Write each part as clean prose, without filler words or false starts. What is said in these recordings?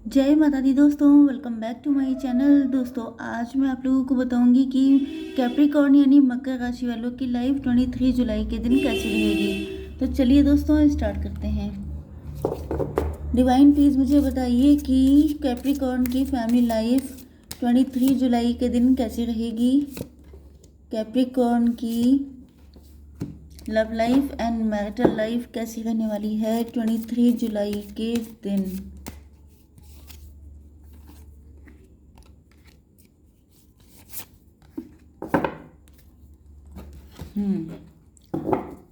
जय माता दी दोस्तों, welcome back to my channel. दोस्तों आज मैं आप लोगों को बताऊंगी कि कैप्रिकॉर्न यानी मकर राशि वालों की लाइफ 23 जुलाई के दिन कैसी रहेगी। तो चलिए दोस्तों स्टार्ट करते हैं। डिवाइन प्लीज़ मुझे बताइए कि कैप्रिकॉर्न की फैमिली लाइफ 23 जुलाई के दिन कैसी रहेगी। कैप्रिकॉर्न की love life and marital life कैसी रहने वाली है 23 जुलाई के दिन।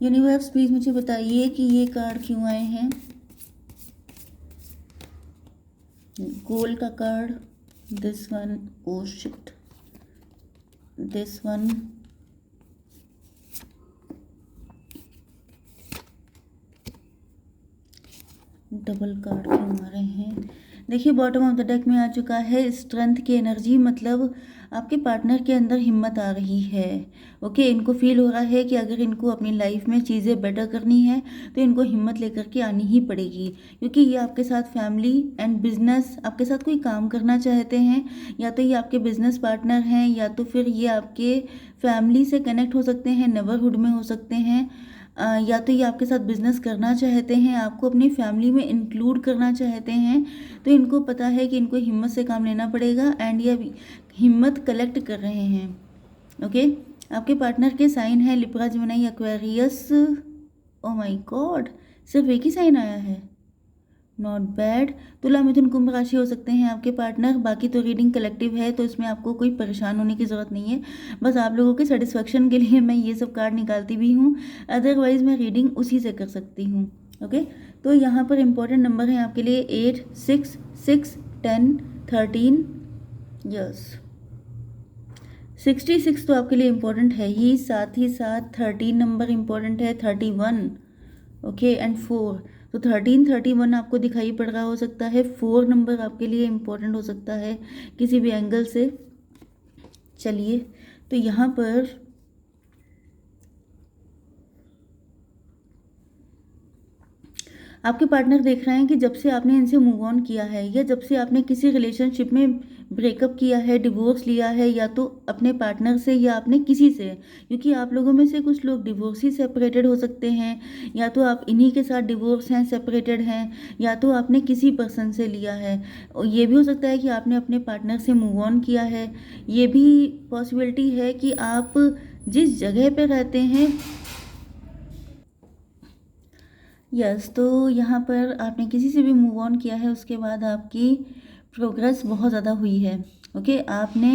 यूनिवर्स प्लीज मुझे बताइए कि ये कार्ड क्यों आए हैं। गोल का card, this one, oh shit, this one, double card क्यों आ रहे हैं। देखिए बॉटम ऑफ द डेक में आ चुका है स्ट्रेंथ की एनर्जी, मतलब आपके पार्टनर के अंदर हिम्मत आ रही है। ओके, इनको फील हो रहा है कि अगर इनको अपनी लाइफ में चीज़ें बेटर करनी है तो इनको हिम्मत लेकर के आनी ही पड़ेगी, क्योंकि ये आपके साथ फैमिली एंड बिजनेस, आपके साथ कोई काम करना चाहते हैं। या तो ये आपके बिजनेस पार्टनर हैं या तो फिर ये आपके फैमिली से कनेक्ट हो सकते हैं, नेबरहुड में हो सकते हैं। या तो ये आपके साथ बिजनेस करना चाहते हैं, आपको अपनी फैमिली में इंक्लूड करना चाहते हैं। तो इनको पता है कि इनको हिम्मत से काम लेना पड़ेगा एंड ये हिम्मत कलेक्ट कर रहे हैं। ओके, आपके पार्टनर के साइन है Libra, Gemini, Aquarius. Oh my God, सिर्फ एक ही साइन आया है, नॉट बैड। तुला, मिथुन, कुंभ राशि हो सकते हैं आपके पार्टनर। बाकी तो रीडिंग कलेक्टिव है तो इसमें आपको कोई परेशान होने की ज़रूरत नहीं है। बस आप लोगों के सेटिस्फेक्शन के लिए मैं ये सब कार्ड निकालती भी हूँ, अदरवाइज मैं रीडिंग उसी से कर सकती हूँ। ओके, तो यहाँ पर इंपॉर्टेंट नंबर है आपके लिए 8, 6, 6, 10, 13। यस, 66 तो आपके लिए इम्पोर्टेंट है ही साथ 13 नंबर इम्पोर्टेंट है, 31। ओके एंड 4, तो 13, 31 आपको दिखाई पड़ रहा हो सकता है। 4 नंबर आपके लिए इम्पोर्टेंट हो सकता है किसी भी एंगल से। चलिए, तो यहाँ पर आपके पार्टनर देख रहे हैं कि जब से आपने इनसे मूव ऑन किया है या जब से आपने किसी रिलेशनशिप में ब्रेकअप किया है, डिवोर्स लिया है, या तो अपने पार्टनर से या आपने किसी से, क्योंकि आप लोगों में से कुछ लोग डिवोर्स ही सेपरेटेड हो सकते हैं, या तो आप इन्हीं के साथ डिवोर्स हैं, सेपरेटेड हैं, या तो आपने किसी पर्सन से लिया है। और ये भी हो सकता है कि आपने अपने पार्टनर से मूव ऑन किया है। ये भी पॉसिबिलिटी है कि आप जिस जगह पे रहते हैं, यस, तो यहाँ पर आपने किसी से भी मूव ऑन किया है, उसके बाद आपकी प्रोग्रेस बहुत ज़्यादा हुई है। ओके, आपने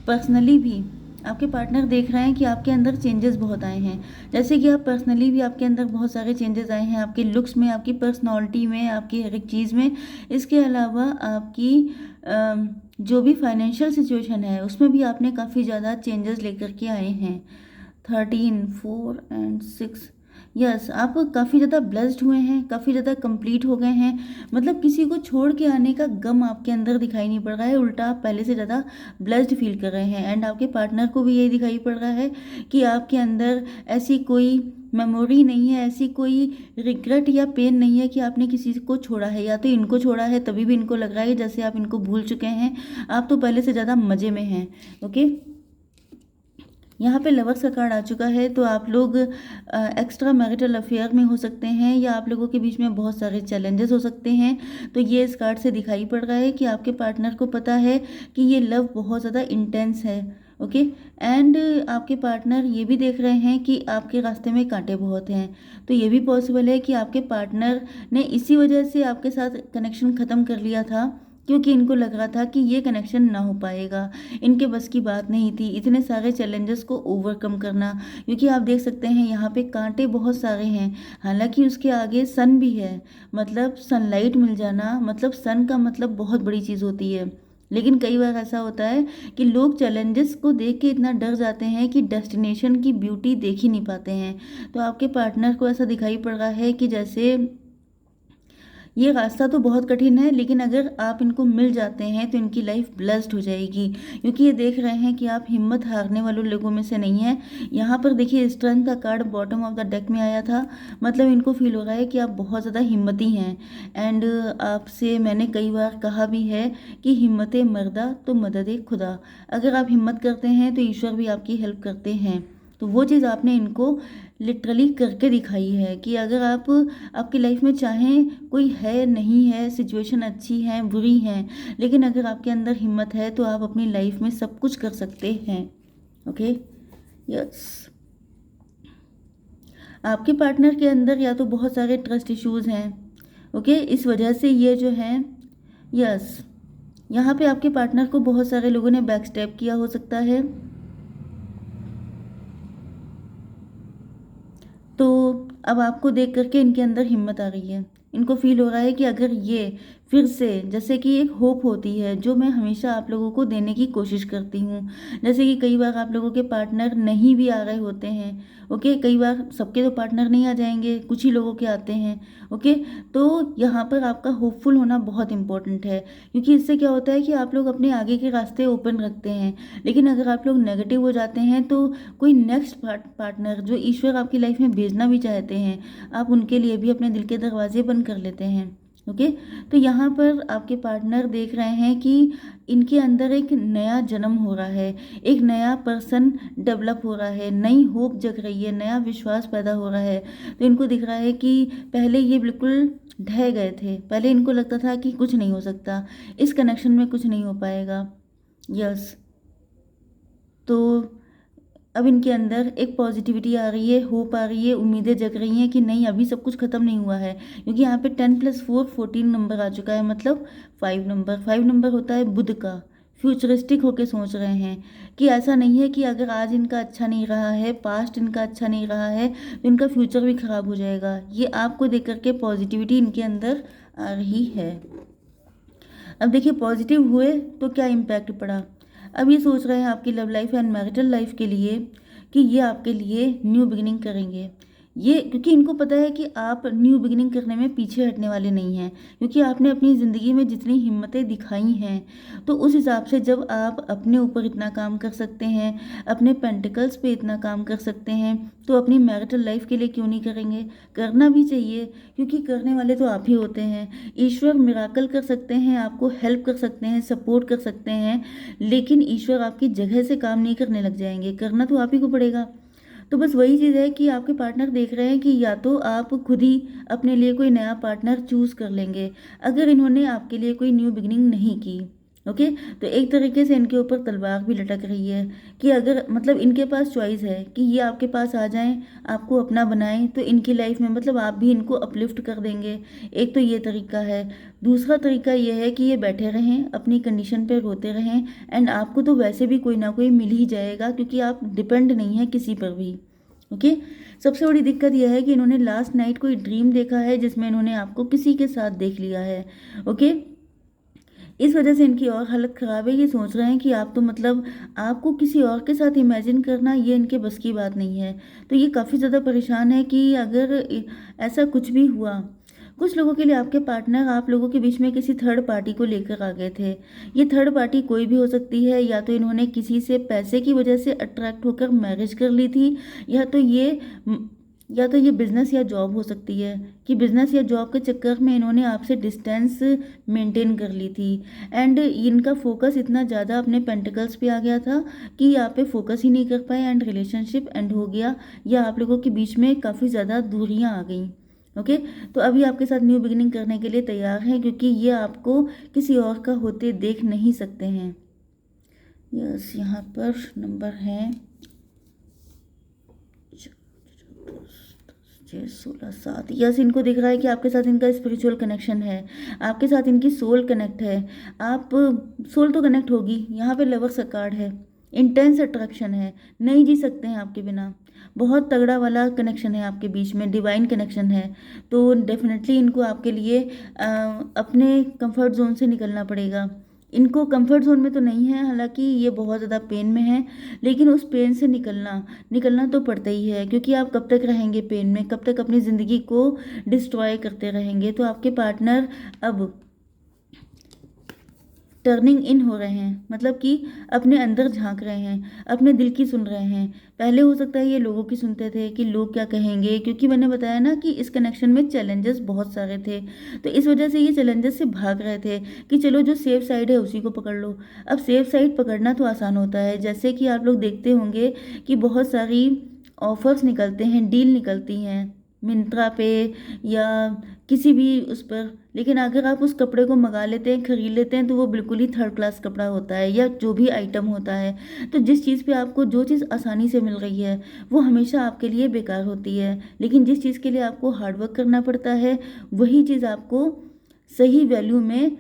पर्सनली भी, आपके पार्टनर देख रहे हैं कि आपके अंदर चेंजेस बहुत आए हैं। जैसे कि आप पर्सनली भी, आपके अंदर बहुत सारे चेंजेस आए हैं, आपके लुक्स में, आपकी पर्सनालिटी में, आपकी हर एक चीज़ में। इसके अलावा आपकी जो भी फाइनेंशियल सिचुएशन है उसमें भी आपने काफ़ी ज़्यादा चेंजेस लेकर के आए हैं। 13, 4 एंड 6, यस, आप काफ़ी ज़्यादा ब्लेस्ड हुए हैं, काफ़ी ज़्यादा कंप्लीट हो गए हैं। मतलब किसी को छोड़ के आने का गम आपके अंदर दिखाई नहीं पड़ रहा है, उल्टा आप पहले से ज़्यादा ब्लेस्ड फील कर रहे हैं। एंड आपके पार्टनर को भी यही दिखाई पड़ रहा है कि आपके अंदर ऐसी कोई मेमोरी नहीं है, ऐसी कोई रिग्रेट या पेन नहीं है कि आपने किसी को छोड़ा है। या तो इनको छोड़ा है तभी भी इनको लग रहा है जैसे आप इनको भूल चुके हैं, आप तो पहले से ज़्यादा मज़े में हैं। ओके, यहाँ पे लवर्स का कार्ड आ चुका है, तो आप लोग एक्स्ट्रा मैरिटल अफेयर में हो सकते हैं या आप लोगों के बीच में बहुत सारे चैलेंजेस हो सकते हैं। तो ये इस कार्ड से दिखाई पड़ रहा है कि आपके पार्टनर को पता है कि ये लव बहुत ज़्यादा इंटेंस है। ओके, एंड आपके पार्टनर ये भी देख रहे हैं कि आपके रास्ते में कांटे बहुत हैं। तो ये भी पॉसिबल है कि आपके पार्टनर ने इसी वजह से आपके साथ कनेक्शन ख़त्म कर लिया था, क्योंकि इनको लग रहा था कि ये कनेक्शन ना हो पाएगा, इनके बस की बात नहीं थी इतने सारे चैलेंजेस को ओवरकम करना। क्योंकि आप देख सकते हैं यहाँ पे कांटे बहुत सारे हैं, हालांकि उसके आगे सन भी है। मतलब सनलाइट मिल जाना, मतलब सन का मतलब बहुत बड़ी चीज़ होती है। लेकिन कई बार ऐसा होता है कि लोग चैलेंजेस को देख के इतना डर जाते हैं कि डेस्टिनेशन की ब्यूटी देख ही नहीं पाते हैं। तो आपके पार्टनर को ऐसा दिखाई पड़ रहा है कि जैसे ये रास्ता तो बहुत कठिन है, लेकिन अगर आप इनको मिल जाते हैं तो इनकी लाइफ ब्लेस्ड हो जाएगी, क्योंकि ये देख रहे हैं कि आप हिम्मत हारने वालों लोगों में से नहीं हैं। यहाँ पर देखिए स्ट्रेंथ का card bottom of the deck में आया था, मतलब इनको फील हो रहा है कि आप बहुत ज़्यादा हिम्मती हैं। एंड आपसे मैंने कई बार कहा भी है कि हिम्मत मर्दा तो मदद खुदा। अगर आप हिम्मत करते हैं तो ईश्वर भी आपकी हेल्प करते हैं। तो वो चीज़ आपने इनको लिटरली करके दिखाई है कि अगर आप आपकी लाइफ में चाहें, कोई है नहीं है, सिचुएशन अच्छी है बुरी है, लेकिन अगर आपके अंदर हिम्मत है तो आप अपनी लाइफ में सब कुछ कर सकते हैं। Okay, yes. आपके पार्टनर के अंदर या तो बहुत सारे ट्रस्ट इश्यूज हैं, ओके, इस वजह से ये जो है, यस, यहाँ पे आपके पार्टनर को बहुत सारे लोगों ने बैक स्टेप किया हो सकता है। तो अब आपको देख करके इनके अंदर हिम्मत आ रही है, इनको फील हो रहा है कि अगर ये फिर से, जैसे कि एक होप होती है जो मैं हमेशा आप लोगों को देने की कोशिश करती हूँ, जैसे कि कई बार आप लोगों के पार्टनर नहीं भी आ रहे होते हैं, ओके, कई बार सबके तो पार्टनर नहीं आ जाएंगे, कुछ ही लोगों के आते हैं, ओके। तो यहाँ पर आपका होपफुल होना बहुत इंपॉर्टेंट है, क्योंकि इससे क्या होता है कि आप लोग अपने आगे के रास्ते ओपन रखते हैं। लेकिन अगर आप लोग नेगेटिव हो जाते हैं तो कोई नेक्स्ट पार्टनर जो ईश्वर आपकी लाइफ में भेजना भी चाहते हैं, आप उनके लिए भी अपने दिल के दरवाजे बंद कर लेते हैं, ओके। तो यहाँ पर आपके पार्टनर देख रहे हैं कि इनके अंदर एक नया जन्म हो रहा है, एक नया पर्सन डेवलप हो रहा है, नई होप जग रही है, नया विश्वास पैदा हो रहा है। तो इनको दिख रहा है कि पहले ये बिल्कुल ढह गए थे, पहले इनको लगता था कि कुछ नहीं हो सकता, इस कनेक्शन में कुछ नहीं हो पाएगा, यस। तो अब इनके अंदर एक पॉजिटिविटी आ रही है, होप आ रही है, उम्मीदें जग रही हैं कि नहीं अभी सब कुछ खत्म नहीं हुआ है, क्योंकि यहाँ पे 10+4 14 नंबर आ चुका है, मतलब 5 नंबर होता है बुध का। फ्यूचरिस्टिक होके सोच रहे हैं कि ऐसा नहीं है कि अगर आज इनका अच्छा नहीं रहा है, पास्ट इनका अच्छा नहीं रहा है, तो इनका फ्यूचर भी खराब हो जाएगा। ये आपको देख करके पॉजिटिविटी इनके अंदर आ रही है। अब देखिए पॉजिटिव हुए तो क्या इम्पैक्ट पड़ा। अब ये सोच रहे हैं आपकी love life and marital life के लिए कि ये आपके लिए न्यू बिगिनिंग करेंगे, ये क्योंकि इनको पता है कि आप न्यू बिगिनिंग करने में पीछे हटने वाले नहीं हैं, क्योंकि आपने अपनी ज़िंदगी में जितनी हिम्मतें दिखाई हैं, तो उस हिसाब से जब आप अपने ऊपर इतना काम कर सकते हैं, अपने पेंटिकल्स पे इतना काम कर सकते हैं, तो अपनी मैरिटल लाइफ के लिए क्यों नहीं करेंगे। करना भी चाहिए, क्योंकि करने वाले तो आप ही होते हैं। ईश्वर मिराकल कर सकते हैं, आपको हेल्प कर सकते हैं, सपोर्ट कर सकते हैं, लेकिन ईश्वर आपकी जगह से काम नहीं करने लग जाएंगे, करना तो आप ही को पड़ेगा। तो बस वही चीज़ है कि आपके पार्टनर देख रहे हैं कि या तो आप खुद ही अपने लिए कोई नया पार्टनर चूज़ कर लेंगे, अगर इन्होंने आपके लिए कोई न्यू बिगिनिंग नहीं की, ओके। तो एक तरीके से इनके ऊपर तलवार भी लटक रही है कि अगर मतलब इनके पास चॉइस है कि ये आपके पास आ जाएं, आपको अपना बनाएं, तो इनकी लाइफ में मतलब आप भी इनको अपलिफ्ट कर देंगे। एक तो ये तरीका है। दूसरा तरीका ये है कि ये बैठे रहें, अपनी कंडीशन पे रोते रहें, एंड आपको तो वैसे भी कोई ना कोई मिल ही जाएगा, क्योंकि आप डिपेंड नहीं है किसी पर भी, ओके। सबसे बड़ी दिक्कत यह है कि इन्होंने लास्ट नाइट कोई ड्रीम देखा है जिसमें इन्होंने आपको किसी के साथ देख लिया है, ओके। इस वजह से इनकी और हालत ख़राब है। ये सोच रहे हैं कि आप तो मतलब आपको किसी और के साथ इमेजिन करना ये इनके बस की बात नहीं है। तो ये काफ़ी ज़्यादा परेशान है कि अगर ऐसा कुछ भी हुआ, कुछ लोगों के लिए आपके पार्टनर आप लोगों के बीच में किसी थर्ड पार्टी को लेकर आ गए थे। ये थर्ड पार्टी कोई भी हो सकती है, या तो इन्होंने किसी से पैसे की वजह से अट्रैक्ट होकर मैरिज कर ली थी, या तो ये बिज़नेस या जॉब हो सकती है कि बिज़नेस या जॉब के चक्कर में इन्होंने आपसे डिस्टेंस मेंटेन कर ली थी, एंड इनका फोकस इतना ज़्यादा अपने पेंटिकल्स पे आ गया था कि यहाँ पे फोकस ही नहीं कर पाए, एंड रिलेशनशिप एंड हो गया, या आप लोगों के बीच में काफ़ी ज़्यादा दूरियाँ आ गई, ओके। तो अभी आपके साथ न्यू बिगिनिंग करने के लिए तैयार हैं, क्योंकि ये आपको किसी और का होते देख नहीं सकते हैं। यस, यहाँ पर नंबर है 16 7। यस, इनको दिख रहा है कि आपके साथ इनका स्पिरिचुअल कनेक्शन है, आपके साथ इनकी सोल कनेक्ट है। आप सोल तो कनेक्ट होगी, यहाँ पे लवर्स का कार्ड है, इंटेंस अट्रैक्शन है, नहीं जी सकते हैं आपके बिना, बहुत तगड़ा वाला कनेक्शन है आपके बीच में, डिवाइन कनेक्शन है। तो डेफिनेटली इनको आपके लिए अपने कंफर्ट जोन से निकलना पड़ेगा, इनको कंफर्ट जोन में तो नहीं है, हालांकि ये बहुत ज़्यादा पेन में है, लेकिन उस पेन से निकलना तो पड़ता ही है, क्योंकि आप कब तक रहेंगे पेन में, कब तक अपनी ज़िंदगी को डिस्ट्रॉय करते रहेंगे। तो आपके पार्टनर अब टर्निंग इन हो रहे हैं, मतलब कि अपने अंदर झांक रहे हैं, अपने दिल की सुन रहे हैं। पहले हो सकता है ये लोगों की सुनते थे कि लोग क्या कहेंगे, क्योंकि मैंने बताया ना कि इस कनेक्शन में चैलेंजेस बहुत सारे थे, तो इस वजह से ये चैलेंजेस से भाग रहे थे कि चलो जो सेफ साइड है उसी को पकड़ लो। अब सेफ साइड पकड़ना तो आसान होता है, जैसे कि आप लोग देखते होंगे कि बहुत सारी ऑफर्स निकलते हैं, डील निकलती हैं मिंत्रा पे या किसी भी उस पर, लेकिन अगर आप उस कपड़े को मंगा लेते हैं, खरीद लेते हैं, तो वो बिल्कुल ही थर्ड क्लास कपड़ा होता है, या जो भी आइटम होता है। तो जिस चीज़ पे आपको जो चीज़ आसानी से मिल रही है वो हमेशा आपके लिए बेकार होती है, लेकिन जिस चीज़ के लिए आपको हार्डवर्क करना पड़ता है वही चीज़ आपको सही वैल्यू में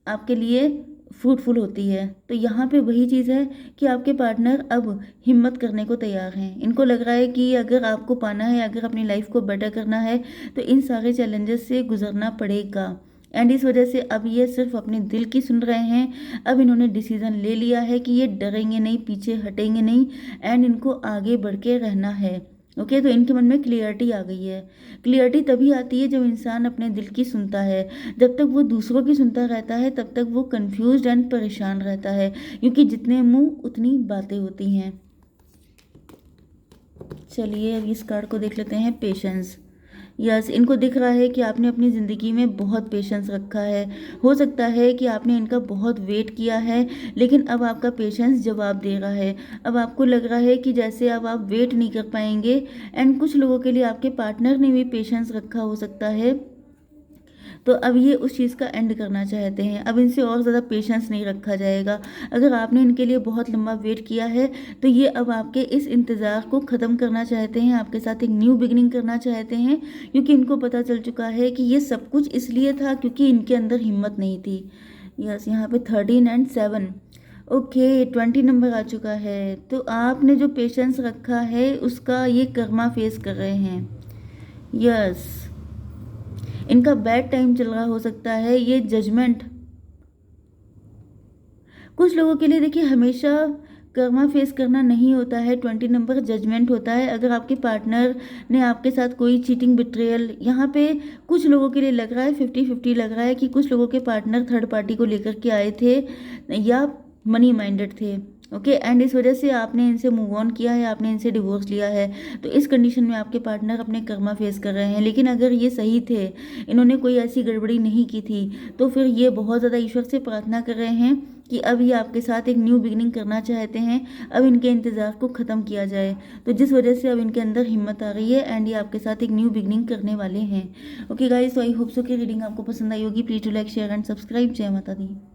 आपके लिए फ्रूटफुल होती है। तो यहाँ पे वही चीज़ है कि आपके पार्टनर अब हिम्मत करने को तैयार हैं। इनको लग रहा है कि अगर आपको पाना है, अगर अपनी लाइफ को बेटर करना है, तो इन सारे चैलेंजेस से गुजरना पड़ेगा। एंड इस वजह से अब ये सिर्फ अपने दिल की सुन रहे हैं। अब इन्होंने डिसीज़न ले लिया है कि ये डरेंगे नहीं, पीछे हटेंगे नहीं, एंड इनको आगे बढ़ के रहना है। ओके, तो इनके मन में क्लियरिटी आ गई है। क्लियरिटी तभी आती है जब इंसान अपने दिल की सुनता है। जब तक वो दूसरों की सुनता रहता है तब तक वो कंफ्यूज्ड एंड परेशान रहता है, क्योंकि जितने मुंह उतनी बातें होती हैं। चलिए अब इस कार्ड को देख लेते हैं, पेशेंस। यस, इनको दिख रहा है कि आपने अपनी ज़िंदगी में बहुत पेशेंस रखा है। हो सकता है कि आपने इनका बहुत वेट किया है, लेकिन अब आपका पेशेंस जवाब दे रहा है। अब आपको लग रहा है कि जैसे अब आप वेट नहीं कर पाएंगे, एंड कुछ लोगों के लिए आपके पार्टनर ने भी पेशेंस रखा हो सकता है, तो अब ये उस चीज़ का एंड करना चाहते हैं। अब इनसे और ज़्यादा पेशेंस नहीं रखा जाएगा। अगर आपने इनके लिए बहुत लंबा वेट किया है, तो ये अब आपके इस इंतज़ार को ख़त्म करना चाहते हैं, आपके साथ एक न्यू बिगनिंग करना चाहते हैं, क्योंकि इनको पता चल चुका है कि ये सब कुछ इसलिए था क्योंकि इनके अंदर हिम्मत नहीं थी। यस, यहाँ पे 13 एंड 7, ओके 20 नंबर आ चुका है। तो आपने जो पेशेंस रखा है उसका ये कर्मा फेस कर रहे हैं। यस, इनका बैड टाइम चल रहा हो सकता है, ये जजमेंट कुछ लोगों के लिए देखिए हमेशा कर्मा फेस करना नहीं होता है। 20 नंबर जजमेंट होता है। अगर आपके पार्टनर ने आपके साथ कोई चीटिंग बिट्रेयल, यहाँ पे कुछ लोगों के लिए लग रहा है 50-50 लग रहा है कि कुछ लोगों के पार्टनर थर्ड पार्टी को लेकर के आए थे या मनी माइंडेड थे। ओके, एंड इस वजह से आपने इनसे मूव ऑन किया है, आपने इनसे डिवोर्स लिया है। तो इस कंडीशन में आपके पार्टनर अपने कर्मा फेस कर रहे हैं, लेकिन अगर ये सही थे, इन्होंने कोई ऐसी गड़बड़ी नहीं की थी, तो फिर ये बहुत ज़्यादा ईश्वर से प्रार्थना कर रहे हैं कि अब ये आपके साथ एक न्यू बिगनिंग करना चाहते हैं। अब इनके इंतज़ार को ख़त्म किया जाए, तो जिस वजह से अब इनके अंदर हिम्मत आ रही है, एंड ये आपके साथ एक न्यू बिगनिंग करने वाले हैं। ओके गाइस, तो आई होप सो कि रीडिंग आपको पसंद आई होगी। Please to like, share and subscribe. जय माता दी।